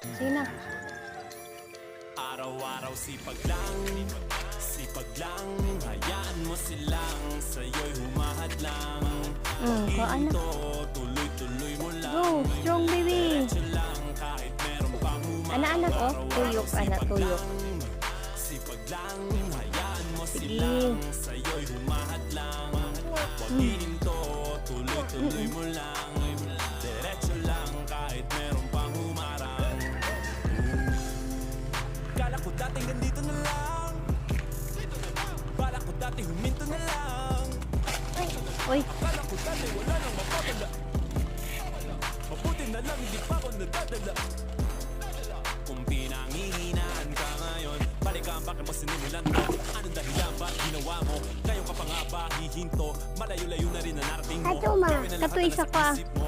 Sino? Araw-araw sipag lang, hayaan mo silang sa'yo'y humahadlang. So ano? Ito, tuloy-tuloy mo lang. Go, strong baby. Diretso lang kahit meron pang Anak-anak oh, tuyok, anak, tuyok. Sipag lang, hayaan mo Sige. silang sa'yo'y humahadlang. Huwag hihinto, tuloy-tuloy mo lang. Diretso lang kahit meron pang humarang. Kala ko dating ganito na lang, bala ko dati huminto na lang. Uy, Kala ko dati wala nang mapapala, mabuti na lang hindi pa ako nadadala. Kung pinangihinaan ka ngayon, balikan bakit mo sinimulan mo? Anong dahilan ba't ginawa mo? Kayo ka pa nga ba hihinto? Malayo-layo na rin na narating mo. Kato ma, Gawin na lahat kato na isa nasa ka. isip mo.